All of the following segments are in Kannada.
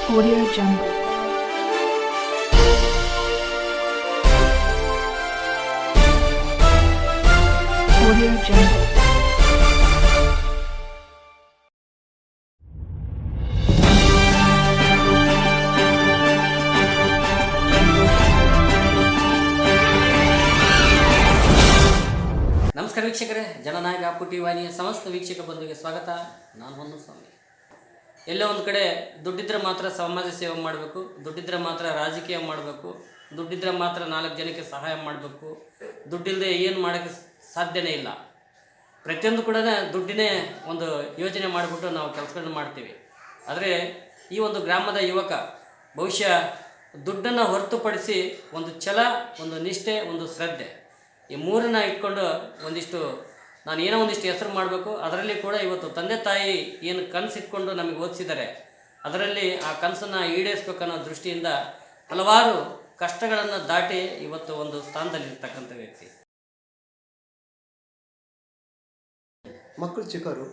Audio Jungle. Audio Jungle. ನಮಸ್ಕಾರ ವೀಕ್ಷಕರೇ, ಜನನಾಯಕ ಪುಟಿ ವಾಹಿನಿಯ ಸಮಸ್ತ ವೀಕ್ಷಕ ಬಂಧುಗೆ ಸ್ವಾಗತ. ನಾನು ಹೊನ್ನು ಸ್ವಾಮಿ. ಎಲ್ಲೋ ಒಂದು ಕಡೆ ದುಡ್ಡಿದ್ರೆ ಮಾತ್ರ ಸಮಾಜ ಸೇವೆ ಮಾಡಬೇಕು, ದುಡ್ಡಿದ್ರೆ ಮಾತ್ರ ರಾಜಕೀಯ ಮಾಡಬೇಕು, ದುಡ್ಡಿದ್ರೆ ಮಾತ್ರ 4 ಜನಕ್ಕೆ ಸಹಾಯ ಮಾಡಬೇಕು, ದುಡ್ಡಿಲ್ಲದೆ ಏನು ಮಾಡೋಕ್ಕೆ ಸಾಧ್ಯನೇ ಇಲ್ಲ. ಪ್ರತಿಯೊಂದು ಕೂಡ ದುಡ್ಡಿನೇ ಒಂದು ಯೋಜನೆ ಮಾಡಿಬಿಟ್ಟು ನಾವು ಕೆಲಸಗಳನ್ನ ಮಾಡ್ತೀವಿ. ಆದರೆ ಈ ಒಂದು ಗ್ರಾಮದ ಯುವಕ ಬಹುಶಃ ದುಡ್ಡನ್ನು ಹೊರತುಪಡಿಸಿ ಒಂದು ಛಲ, ಒಂದು ನಿಷ್ಠೆ, ಒಂದು ಶ್ರದ್ಧೆ, ಈ ಮೂರನ್ನ ಇಟ್ಕೊಂಡು ನಾನು ಏನೋ ಒಂದಿಷ್ಟು ಹೆಸರು ಮಾಡಬೇಕು. ಅದರಲ್ಲಿ ಕೂಡ ಇವತ್ತು ತಂದೆ ತಾಯಿ ಏನು ಕನಸಿಟ್ಕೊಂಡು ನಮಗೆ ಓದಿಸಿದ್ದಾರೆ, ಅದರಲ್ಲಿ ಆ ಕನಸನ್ನು ಈಡೇರಿಸ್ಬೇಕನ್ನೋ ದೃಷ್ಟಿಯಿಂದ ಹಲವಾರು ಕಷ್ಟಗಳನ್ನು ದಾಟಿ ಇವತ್ತು ಒಂದು ಸ್ಥಾನದಲ್ಲಿರ್ತಕ್ಕಂಥ ವ್ಯಕ್ತಿ. ಮಕ್ಕಳು ಚಿಕ್ಕವರು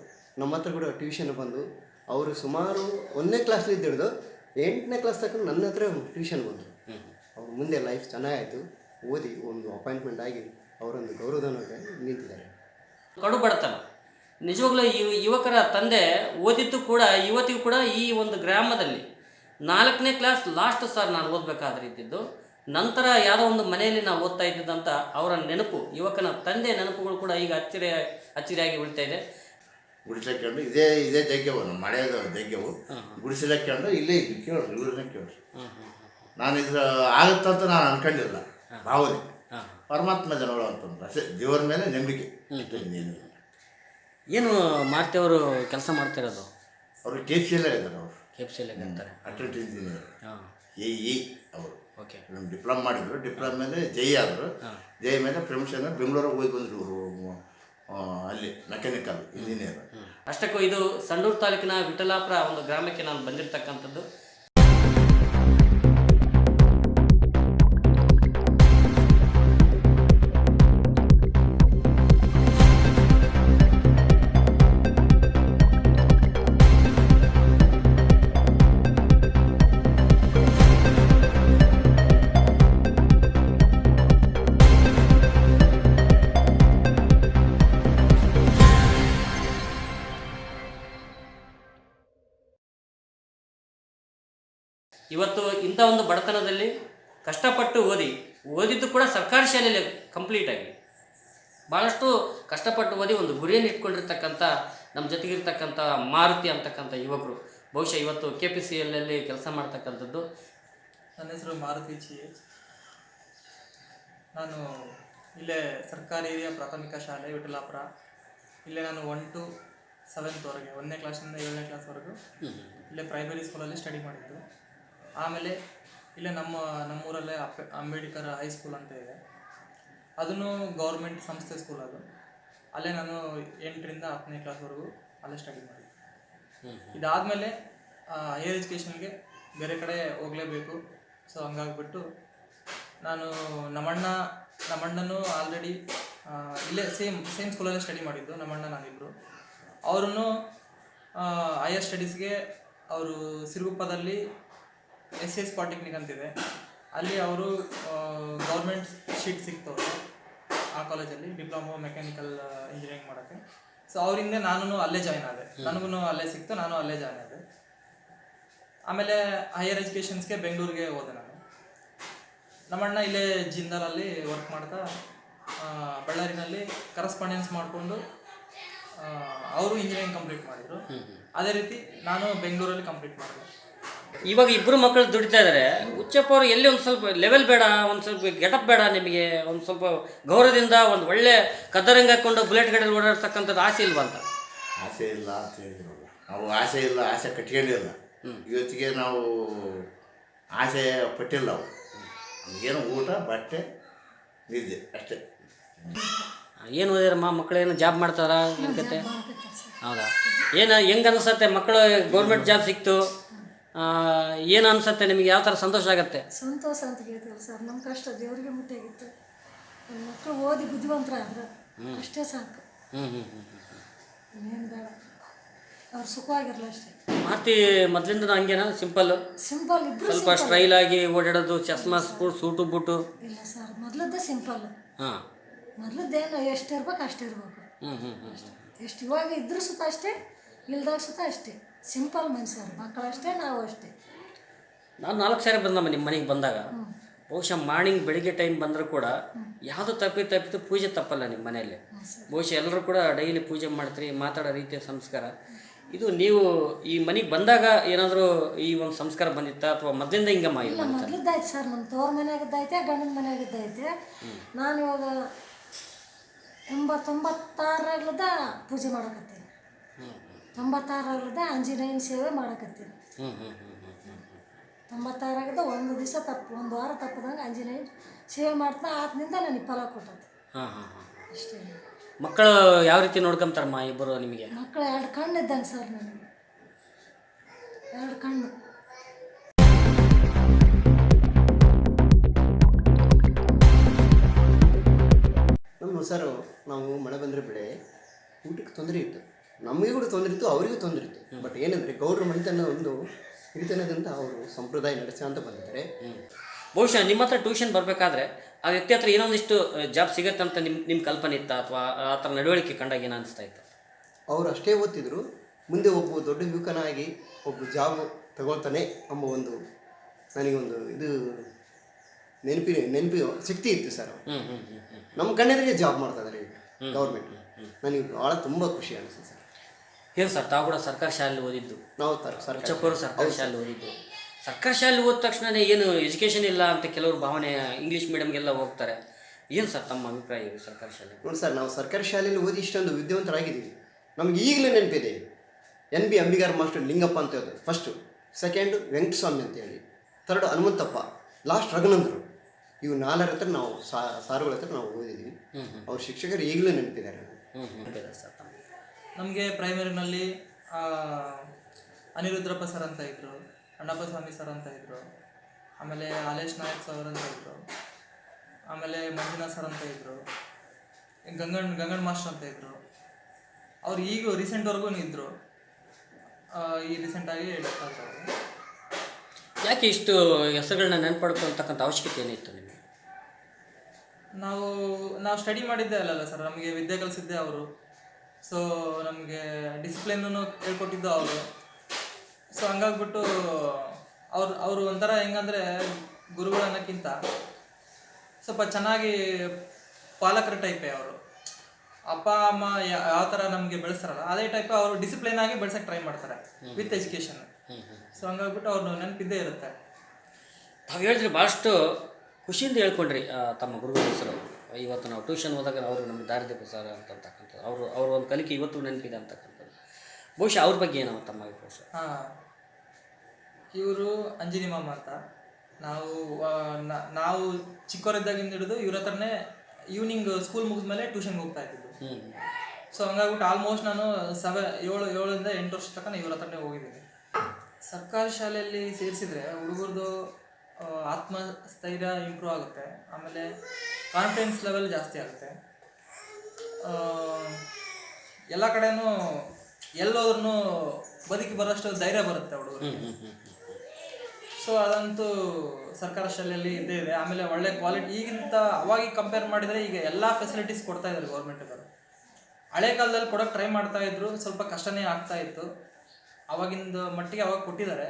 ನಮ್ಮ ಹತ್ರ ಕೂಡ ಟ್ಯೂಷನ್ ಬಂದು ಅವರು ಸುಮಾರು 1ನೇ ಕ್ಲಾಸ್ಲಿದ್ದು ಹಿಡಿದು 8ನೇ ಕ್ಲಾಸ್ ತಕ್ಕ ನನ್ನ ಹತ್ರ ಟ್ಯೂಷನ್ ಬಂದರು. ಅವ್ರ ಮುಂದೆ ಲೈಫ್ ಚೆನ್ನಾಗಾಯಿತು, ಓದಿ ಒಂದು ಅಪಾಯಿಂಟ್ಮೆಂಟ್ ಆಗಿ ಅವರೊಂದು ಗೌರವಧನಕ್ಕೆ ನಿಂತಿದ್ದಾರೆ. ಕಡು ಬಡತನ ನಿಜವಾಗ್ಲೂ ಯುವಕರ ತಂದೆ ಓದಿದ್ದು ಕೂಡ ಇವತ್ತಿಗೂ ಕೂಡ ಈ ಒಂದು ಗ್ರಾಮದಲ್ಲಿ 4ನೇ ಕ್ಲಾಸ್ ಲಾಸ್ಟ್ ಸರ್ ನಾನು ಓದಬೇಕಾದ್ರೆ ಇದ್ದಿದ್ದು. ನಂತರ ಯಾವುದೋ ಒಂದು ಮನೆಯಲ್ಲಿ ನಾವು ಓದ್ತಾ ಇದ್ದಿದ್ದಂಥ ಅವರ ನೆನಪು, ಯುವಕನ ತಂದೆ ನೆನಪುಗಳು ಕೂಡ ಈಗ ಅಚ್ಚರಿಯಾಗಿ ಉಳಿತಾ ಇದೆ. ಗುಡಿಸಲಕ್ಕೊಂಡು ಇದೇ ಜಗ್ಗವು ನಮ್ಮ ಮಳೆಯದ ಜಗ್ಗವು ಗುಡಿಸಲಕ್ಕೊಂಡು ಇಲ್ಲೇ ಇದ್ದು ಕೇಳ್ರಿ, ಇವ್ರನ್ನ ಕೇಳ್ರಿ. ನಾನು ಇದ್ರ ಆಗುತ್ತಂತ ನಾನು ಅನ್ಕೊಂಡಿಲ್ಲ, ಭಾವನೆ ಪರಮಾತ್ಮ ಜನಗಳು ಅಂತಂದ್ರೆ ಅಷ್ಟೇ, ದೇವರ ಮೇಲೆ ನಂಬಿಕೆ. ಏನು ಮಾರ್ತೇವರು ಕೆಲಸ ಮಾಡ್ತಿರೋದು? ಅವರು KPCL ಇದ್ದಾರೆ, ಅವರು KPCL ಇರ್ತಾರೆ, ಅಟೆಂಟ್ ಇಂಜಿನಿಯರ್ AE ಅವರು. ಓಕೆ, ಡಿಪ್ಲೊಮಾ ಮಾಡಿದ್ರು, ಡಿಪ್ಲೊಮಾ ಮೇಲೆ JE ಆದರು, JE ಮೇಲೆ ಪ್ರಮೋಷನ್ ಬೆಂಗಳೂರಿಗೆ ಹೋಗಿ ಬಂದರು ಇವರು, ಅಲ್ಲಿ ಮೆಕ್ಯಾನಿಕಲ್ ಇಂಜಿನಿಯರ್. ಅಷ್ಟಕ್ಕೂ ಇದು ಸಂಡೂರು ತಾಲೂಕಿನ ವಿಠಲಾಪುರ ಒಂದು ಗ್ರಾಮಕ್ಕೆ ನಾನು ಬಂದಿರತಕ್ಕಂಥದ್ದು. ಇವತ್ತು ಇಂಥ ಒಂದು ಬಡತನದಲ್ಲಿ ಕಷ್ಟಪಟ್ಟು ಓದಿದ್ದು ಕೂಡ ಸರ್ಕಾರಿ ಶಾಲೆಯಲ್ಲಿ ಕಂಪ್ಲೀಟ್ ಆಗಿ ಭಾಳಷ್ಟು ಕಷ್ಟಪಟ್ಟು ಓದಿ ಒಂದು ಗುರಿಯನ್ನು ಇಟ್ಕೊಂಡಿರ್ತಕ್ಕಂಥ ನಮ್ಮ ಜೊತೆಗಿರ್ತಕ್ಕಂಥ ಮಾರುತಿ ಅಂತಕ್ಕಂಥ ಯುವಕರು ಬಹುಶಃ ಇವತ್ತು KPCL ಕೆಲಸ ಮಾಡ್ತಕ್ಕಂಥದ್ದು. ನನ್ನ ಹೆಸರು ಮಾರುತಿ GH. ನಾನು ಇಲ್ಲೇ ಸರ್ಕಾರಿ ಹಿರಿಯ ಪ್ರಾಥಮಿಕ ಶಾಲೆ ವಿಠಲಾಪುರ, ಇಲ್ಲೇ ನಾನು 1 to 7th ವರೆಗೆ 1ನೇ ಕ್ಲಾಸಿಂದ 7ನೇ ಕ್ಲಾಸ್ವರೆಗೂ ಇಲ್ಲೇ ಪ್ರೈಮರಿ ಸ್ಕೂಲಲ್ಲಿ ಸ್ಟಡಿ ಮಾಡಿದ್ದು. ಆಮೇಲೆ ಇಲ್ಲೇ ನಮ್ಮೂರಲ್ಲೇ ಅಂಬೇಡ್ಕರ್ ಹೈಸ್ಕೂಲ್ ಅಂತ ಇದೆ, ಅದನ್ನು ಗೌರ್ಮೆಂಟ್ ಸಂಸ್ಥೆ ಸ್ಕೂಲ್ ಅದು. ಅಲ್ಲೇ ನಾನು 8ರಿಂದ 10ನೇ ಕ್ಲಾಸ್ವರೆಗೂ ಅಲ್ಲೇ ಸ್ಟಡಿ ಮಾಡಿದ್ದೆ. ಇದಾದಮೇಲೆ ಹೈಯರ್ ಎಜುಕೇಷನ್ಗೆ ಬೇರೆ ಕಡೆ ಹೋಗಲೇಬೇಕು. ಸೊ ಹಂಗಾಗ್ಬಿಟ್ಟು ನಾನು ನಮ್ಮಣ್ಣನೂ ಆಲ್ರೆಡಿ ಇಲ್ಲೇ ಸೇಮ್ ಸ್ಕೂಲಲ್ಲೇ ಸ್ಟಡಿ ಮಾಡಿದ್ದು. ನಮ್ಮಣ್ಣ ನಾನಿಬ್ಬರು, ಅವರನ್ನು ಹೈಯರ್ ಸ್ಟಡೀಸ್ಗೆ ಅವರು ಸಿರುಗುಪ್ಪದಲ್ಲಿ SS ಪಾಲಿಟೆಕ್ನಿಕ್ ಅಂತಿದೆ, ಅಲ್ಲಿ ಅವರು ಗೌರ್ಮೆಂಟ್ ಶೀಟ್ ಸಿಕ್ತವ್ರು ಆ ಕಾಲೇಜಲ್ಲಿ ಡಿಪ್ಲೊಮಾ ಮೆಕ್ಯಾನಿಕಲ್ ಇಂಜಿನಿಯರಿಂಗ್ ಮಾಡೋಕ್ಕೆ. ಸೊ ಅವರಿಂದ ನಾನು ಅಲ್ಲೇ ಜಾಯ್ನ್ ಆದೆ, ನನಗೂ ಅಲ್ಲೇ ಸಿಕ್ತು, ನಾನು ಅಲ್ಲೇ ಜಾಯ್ನ್ ಆದೆ. ಆಮೇಲೆ ಹೈಯರ್ ಎಜುಕೇಷನ್ಸ್ಗೆ ಬೆಂಗಳೂರಿಗೆ ಹೋದೆ ನಾನು. ನಮ್ಮಣ್ಣ ಇಲ್ಲೇ ಜಿಂದಾಲಲ್ಲಿ ವರ್ಕ್ ಮಾಡ್ತಾ ಬಳ್ಳಾರಿನಲ್ಲಿ ಕರೆಸ್ಪಾಂಡೆನ್ಸ್ ಮಾಡಿಕೊಂಡು ಅವರು ಇಂಜಿನಿಯರಿಂಗ್ ಕಂಪ್ಲೀಟ್ ಮಾಡಿದರು. ಅದೇ ರೀತಿ ನಾನು ಬೆಂಗಳೂರಲ್ಲಿ ಕಂಪ್ಲೀಟ್ ಮಾಡಿದೆ. ಇವಾಗ ಇಬ್ಬರು ಮಕ್ಕಳು ದುಡಿತಾ ಇದ್ದಾರೆ. ಹುಚ್ಚಪ್ಪ ಅವರು ಎಲ್ಲಿ ಒಂದು ಸ್ವಲ್ಪ ಲೆವೆಲ್ ಬೇಡ, ಒಂದು ಸ್ವಲ್ಪ ಗೆಟಪ್ ಬೇಡ, ನಿಮಗೆ ಒಂದು ಸ್ವಲ್ಪ ಗೌರವದಿಂದ ಒಂದು ಒಳ್ಳೆ ಕದ್ದರಂಗ ಹಾಕ್ಕೊಂಡು ಬುಲೆಟ್ ಗಾಡಿಯಲ್ಲಿ ಓಡಾಡ್ತಕ್ಕಂಥದ್ದು ಆಸೆ ಇಲ್ವಾ ಅಂತ? ಆಸೆ ಇಲ್ಲ ಅಂತ ಹೇಳಿದ್ರು ನಾವು. ಆಸೆ ಇಲ್ಲ, ಆಸೆ ಕಟ್ಕೊಂಡಿಲ್ಲ. ಇವತ್ತಿಗೆ ನಾವು ಆಸೆ ಪಟ್ಟಿಲ್ಲ. ಅವು ನಮಗೇನು ಊಟ, ಬಟ್ಟೆ, ನಿದ್ದೆ ಅಷ್ಟೇ. ಏನು ಓದಿರಮ್ಮ ಮಕ್ಕಳೇನು ಜಾಬ್ ಮಾಡ್ತಾರಾ ಏನು ಕತೆ? ಹೌದಾ? ಹೆಂಗೆ ಅನಿಸುತ್ತೆ ಮಕ್ಕಳು ಗೌರ್ಮೆಂಟ್ ಜಾಬ್ ಸಿಕ್ತು, ಏನು ಅನ್ಸುತ್ತೆ ನಿಮಗೆ? ಯಾವ ಥರ ಸಂತೋಷ ಆಗುತ್ತೆ? ಸಂತೋಷ ಅಂತ ಹೇಳ್ತೀವಿ ಸರ್. ನಮ್ಮ ಕಷ್ಟ ದೇವರಿಗೆ ಮುಟ್ಟಿಯಾಗಿತ್ತು. ನನ್ನ ಮಕ್ಕಳು ಓದಿ ಬುದ್ಧಿವಂತರಾದ್ರೆ ಅಷ್ಟೇ ಸಾಕು, ಇನ್ನೇನು ಬೇಡ. ಅವ್ರು ಸುಖವಾಗಿರಲ್ಲ ಅಷ್ಟೇ. ಮಾತಿ ಮೊದಲಿಂದ ಹಂಗೇನಾ ಸಿಂಪಲ್ ಸಿಂಪಲ್ ಇದ್ರು ಸ್ವಲ್ಪ ಸ್ಟೈಲ್ ಆಗಿ ಓಡಾಡೋದು ಚಸ್ಮಾ ಸೂಟು ಬೂಟು? ಇಲ್ಲ ಸರ್, ಮೊದಲದ್ದೇ ಸಿಂಪಲ್. ಹಾಂ. ಮೊದಲದ್ದೇನು ಎಷ್ಟು ಇರ್ಬೇಕು ಅಷ್ಟು ಇರ್ಬೇಕು. ಎಷ್ಟು ಇವಾಗ ಇದ್ರೂ ಸುತ್ತ ಅಷ್ಟೇ, ಇಲ್ದಾಗ ಸುತ್ತ ಅಷ್ಟೇ. ಸಿಂಪಲ್ ಮನುಷ್ಯರು, ಮಕ್ಕಳು ಅಷ್ಟೇ, ನಾವು ಅಷ್ಟೇ. ನಾನು 4 ಸಾರಿ ಬಂದಮ್ಮ ನಿಮ್ಮ ಮನೆಗೆ ಬಂದಾಗ. ಬಹುಶಃ ಮಾರ್ನಿಂಗ್ ಬೆಳಿಗ್ಗೆ ಟೈಮ್ ಬಂದರೂ ಕೂಡ ಯಾವುದು ತಪ್ಪಿತ್ತು ಪೂಜೆ ತಪ್ಪಲ್ಲ ನಿಮ್ಮ ಮನೆಯಲ್ಲಿ. ಬಹುಶಃ ಎಲ್ಲರೂ ಕೂಡ ಡೈಲಿ ಪೂಜೆ ಮಾಡ್ತೀರಿ, ಮಾತಾಡೋ ರೀತಿಯ ಸಂಸ್ಕಾರ ಇದು. ನೀವು ಈ ಮನೆಗೆ ಬಂದಾಗ ಏನಾದರೂ ಈ ಒಂದು ಸಂಸ್ಕಾರ ಬಂದಿತ್ತಾ ಅಥವಾ ಮೊದಲಿಂದ ಹಿಂಗಮ್ಮ? ಇಲ್ಲ, ಮೊದಲದ್ದಾಯ್ತು ಸರ್. ನಮ್ಮ ತೋರ ಮನೆಯಾಗಿದ್ದೈತೆ, ಗಂಡನ ಮನೆಯಾಗಿದ್ದೈತೆ. ನಾನು ಇವಾಗ 86 ಪೂಜೆ ಮಾಡಕತ್ತೀನಿ. 96 ಆಂಜನೇಯನ ಸೇವೆ ಮಾಡಕತ್ತೀನಿ. 96 ಒಂದು ದಿವಸ ಒಂದು ವಾರ ತಪ್ಪದಂಗೆ ಆಂಜನೇಯನ ಸೇವೆ ಮಾಡ್ತಾ ಆತನಿಂದ ನನಗೆ ಫಲ ಕೊಟ್ಟದ್ದು. ಅಷ್ಟೇ. ಮಕ್ಕಳು ಯಾವ ರೀತಿ ನೋಡ್ಕೊಂತಾರಮ್ಮ ಇಬ್ಬರು ನಿಮಗೆ? ಮಕ್ಕಳು 2 ಕಣ್ಣು ಇದ್ದಂಗೆ ಸರ್, ನನಗೆ 2 ಕಣ್ಣು. ನಮ್ಮ ಸರ್, ನಾವು ಮಳೆ ಬಂದರೆ ಬೆಳೆ ಊಟಕ್ಕೆ ತೊಂದರೆ ಇತ್ತು, ನಮಗೆ ಕೂಡ ತೊಂದರೆ ಇತ್ತು, ಅವರಿಗೂ ತೊಂದರೆ ಇತ್ತು. ಬಟ್ ಏನಂದರೆ ಗೌಡ್ರ ಮನೆತನ ಒಂದು ಹಿರಿತನದಿಂದ ಅವರು ಸಂಪ್ರದಾಯ ನಡೆಸ್ಕೊಂತ ಬಂದಿದ್ದಾರೆ. ಬಹುಶಃ ನಿಮ್ಮ ಹತ್ರ ಟ್ಯೂಷನ್ ಬರಬೇಕಾದ್ರೆ ಆ ವ್ಯಕ್ತಿ ಹತ್ರ ಏನೊಂದಿಷ್ಟು ಜಾಬ್ ಸಿಗತ್ತೆ ಅಂತ ನಿಮ್ಮ ಕಲ್ಪನೆ ಇತ್ತಾ ಅಥವಾ ಆ ಥರ ನಡವಳಿಕೆ ಕಂಡಾಗ ಏನು ಅನಿಸ್ತಾ ಇತ್ತು? ಅವರು ಅಷ್ಟೇ ಓದ್ತಿದ್ರು, ಮುಂದೆ ಒಬ್ಬ ದೊಡ್ಡ ಯುವಕನಾಗಿ ಒಬ್ಬ ಜಾಬ್ ತಗೊಳ್ತಾನೆ ಎಂಬ ಒಂದು ನನಗೊಂದು ಇದು ನೆನಪಿ ಶಕ್ತಿ ಇತ್ತು ಸರ್. ನಮ್ಮ ಕಣ್ಣೆದುರಿಗೆ ಜಾಬ್ ಮಾಡ್ತಾ ಇದ್ದಾರೆ ಗೌರ್ಮೆಂಟ್. ನನಗೆ ಭಾಳ ತುಂಬ ಖುಷಿ ಅನಿಸ್ತದೆ ಸರ್. ಏನು ಸರ್, ತಾವು ಕೂಡ ಸರ್ಕಾರಿ ಶಾಲೆಯಲ್ಲಿ ಓದಿದ್ದು? ನಾವು ಚಪ್ಪರು ಸರ್ಕಾರಿ ಶಾಲೆ ಓದಿದ್ದು. ಸರ್ಕಾರಿ ಶಾಲೆ ಓದಿದ ತಕ್ಷಣ ಏನು ಎಜುಕೇಷನ್ ಇಲ್ಲ ಅಂತ ಕೆಲವರು ಭಾವನೆ, ಇಂಗ್ಲೀಷ್ ಮೀಡಿಯಮ್ಗೆಲ್ಲ ಹೋಗ್ತಾರೆ. ಏನು ಸರ್ ತಮ್ಮ ಅಭಿಪ್ರಾಯ ಇದೆ ಸರ್ಕಾರಿ ಶಾಲೆ? ನೋಡಿ ಸರ್, ನಾವು ಸರ್ಕಾರಿ ಶಾಲೆಯಲ್ಲಿ ಓದಿ ಇಷ್ಟೊಂದು ವಿದ್ಯಾವಂತರಾಗಿದ್ದೀವಿ. ನಮ್ಗೆ ಈಗಲೂ ನೆನಪಿದೆ NB ಅಂಬಿಗಾರ್ ಮಾಸ್ಟರ್ ಲಿಂಗಪ್ಪ ಅಂತ ಹೇಳೋದು ಫಸ್ಟು, ಸೆಕೆಂಡು ವೆಂಕಟಸ್ವಾಮಿ ಅಂತೇಳಿ, ಥರ್ಡ್ ಹನುಮಂತಪ್ಪ, ಲಾಸ್ಟ್ ರಘುನಂದರು. ಇವು 4 ಹತ್ರ ನಾವು ಸಾರುಗಳ ಹತ್ರ ನಾವು ಓದಿದ್ದೀವಿ. ಅವ್ರ ಶಿಕ್ಷಕರು ಈಗಲೂ ನೆನಪಿದ್ದಾರೆ ಸರ್. ನಮಗೆ ಪ್ರೈಮರಿನಲ್ಲಿ ಅನಿರುದ್ರಪ್ಪ ಸರ್ ಅಂತ ಇದ್ದರು, ಅಣ್ಣಪ್ಪ ಸ್ವಾಮಿ ಸರ್ ಅಂತ ಇದ್ದರು, ಆಮೇಲೆ ಹಾಲೇಶ್ ನಾಯಕ್ ಸರ್ ಅಂತ ಇದ್ದರು, ಆಮೇಲೆ ಮಂಜುನಾಥ್ ಸರ್ ಅಂತ ಇದ್ದರು, ಗಂಗಣ್ಣ ಮಾಸ್ಟರ್ ಅಂತ ಇದ್ದರು. ಅವ್ರು ಈಗ ರೀಸೆಂಟ್ವರೆಗೂ ಇದ್ದರು, ಈ ರೀಸೆಂಟಾಗಿ ಡೆತ್ ಆಗ್ತಾರೆ. ಯಾಕೆ ಇಷ್ಟು ಹೆಸರುಗಳನ್ನ ನೆನ್ಪಡ್ಕೊಳ್ತಕ್ಕಂಥ ಅವಶ್ಯಕತೆ ಏನಿತ್ತು ನಿಮಗೆ? ನಾವು ಸ್ಟಡಿ ಮಾಡಿದ್ದೇ ಅಲ್ಲಲ್ಲ ಸರ್, ನಮಗೆ ವಿದ್ಯೆ ಕಲಿಸಿದ್ದೆ ಅವರು. ಸೊ ನಮಗೆ ಡಿಸಿಪ್ಲಿನೂ ಹೇಳ್ಕೊಟ್ಟಿದ್ದು ಅವರು. ಸೊ ಹಂಗಾಗ್ಬಿಟ್ಟು ಅವರು ಒಂಥರ ಹೆಂಗಂದರೆ ಗುರುಗಳು ಅನ್ನೋಕ್ಕಿಂತ ಸ್ವಲ್ಪ ಚೆನ್ನಾಗಿ ಪಾಲಕರ ಟೈಪೇ ಅವರು. ಅಪ್ಪ ಅಮ್ಮ ಯಾವ ಥರ ನಮಗೆ ಬೆಳೆಸ್ತಾರಲ್ಲ ಅದೇ ಟೈಪ್ ಅವರು ಡಿಸಿಪ್ಲಿನ್ ಆಗಿ ಬೆಳೆಸೋಕ್ಕೆ ಟ್ರೈ ಮಾಡ್ತಾರೆ ವಿತ್ ಎಜುಕೇಷನ್. ಸೊ ಹಂಗಾಗ್ಬಿಟ್ಟು ಅವ್ರು ನೆನಪಿದ್ದೇ ಇರುತ್ತೆ. ತಾವು ಹೇಳಿದ್ರಿ ಭಾಳಷ್ಟು ಖುಷಿಯಿಂದ ಹೇಳ್ಕೊಂಡ್ರಿ ತಮ್ಮ ಗುರುಗಳ ಹೆಸರು. ಇವತ್ತು ನಾವು ಟ್ಯೂಷನ್ ಹೋದಾಗ ಅವರು ನಮಗೆ ದಾರಿದೀಪ ಸರ್ ಅಂತಕ್ಕಂಥದ್ದು, ಅವ್ರ ಒಂದು ಕಲಿಕೆ ಇವತ್ತು ನೆನಪಿದೆ ಅಂತಕ್ಕಂಥದ್ದು. ಬಹುಶಃ ಅವ್ರ ಬಗ್ಗೆ ಏನೋ ತಮ್ಮ ಅಭಿಪ್ರಾಯ ಸರ್? ಇವರು ಅಂಜಿನಿ ಮಾಮ ಅಂತ. ನಾವು ಚಿಕ್ಕವರಿದ್ದಾಗಿಂದ ಹಿಡಿದು ಇವ್ರ ಹತ್ರನೇ ಈವ್ನಿಂಗ್ ಸ್ಕೂಲ್ ಮುಗಿದ್ಮೇಲೆ ಟ್ಯೂಷನ್ಗೆ ಹೋಗ್ತಾ ಇದ್ದಿದ್ದು. ಸೊ ಹಂಗಾಗ್ಬಿಟ್ಟು ಆಲ್ಮೋಸ್ಟ್ ನಾನು 7-8 ವರ್ಷ ತನಕ ಇವ್ರ ಹತ್ರನೇ ಹೋಗಿದ್ದೀನಿ. ಸರ್ಕಾರಿ ಶಾಲೆಯಲ್ಲಿ ಸೇರಿಸಿದ್ರೆ ಹುಡುಗರದು ಆತ್ಮಸ್ಥೈರ್ಯ ಇಂಪ್ರೂವ್ ಆಗುತ್ತೆ, ಆಮೇಲೆ ಕಾನ್ಫಿಡೆನ್ಸ್ ಲೆವೆಲ್ ಜಾಸ್ತಿ ಆಗುತ್ತೆ. ಎಲ್ಲ ಕಡೆನೂ ಎಲ್ಲೋದ್ರೂ ಬದುಕಿ ಬರೋಷ್ಟು ಧೈರ್ಯ ಬರುತ್ತೆ ಹುಡುಗರಿಗೆ. ಸೊ ಅದಂತೂ ಸರ್ಕಾರ ಶಾಲೆಯಲ್ಲಿ ಇದ್ದೇ ಇದೆ. ಆಮೇಲೆ ಒಳ್ಳೆ ಕ್ವಾಲಿಟಿ, ಈಗಿಂತ ಅವಾಗ ಕಂಪೇರ್ ಮಾಡಿದರೆ ಈಗ ಎಲ್ಲ ಫೆಸಿಲಿಟೀಸ್ ಕೊಡ್ತಾ ಇದ್ದಾರೆ ಗೌರ್ಮೆಂಟ್ಗಳು. ಹಳೆ ಕಾಲದಲ್ಲಿ ಕೊಡೋಕೆ ಟ್ರೈ ಮಾಡ್ತಾ ಇದ್ರು, ಸ್ವಲ್ಪ ಕಷ್ಟನೇ ಆಗ್ತಾ ಇತ್ತು. ಅವಾಗಿಂದ ಮಟ್ಟಿಗೆ ಅವಾಗ ಕೊಟ್ಟಿದ್ದಾರೆ,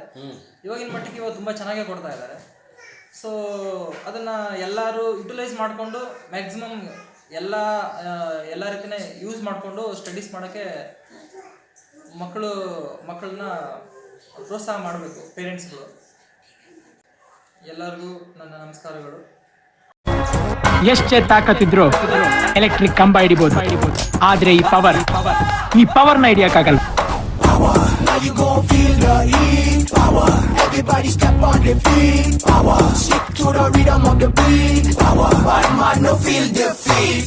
ಇವಾಗಿನ ಮಟ್ಟಿಗೆ ಇವಾಗ ತುಂಬ ಚೆನ್ನಾಗೇ ಕೊಡ್ತಾ ಇದ್ದಾರೆ. ಸೊ ಅದನ್ನು ಎಲ್ಲರೂ ಯುಟಿಲೈಸ್ ಮಾಡಿಕೊಂಡು ಮ್ಯಾಕ್ಸಿಮಮ್ ಎಲ್ಲ ರೀತಿಯೇ ಯೂಸ್ ಮಾಡಿಕೊಂಡು ಸ್ಟಡೀಸ್ ಮಾಡೋಕ್ಕೆ ಮಕ್ಕಳನ್ನ ಪ್ರೋತ್ಸಾಹ ಮಾಡಬೇಕು ಪೇರೆಂಟ್ಸ್ಗಳು. ಎಲ್ಲರಿಗೂ ನನ್ನ ನಮಸ್ಕಾರಗಳು. ಎಷ್ಟೇ ತಾಕತ್ತಿದ್ರು ಎಲೆಕ್ಟ್ರಿಕ್ ಕಂಬ ಹಿಡಿಬಹುದು, ಆದ್ರೆ ಈ ಪವರ್ನ ಹಿಡಿಯಕ್ಕಾಗಲ್ಲ. Now you gon' feel the heat, power. Everybody step on their feet, power. Stick to the rhythm of the beat, power. Bad man no feel defeat.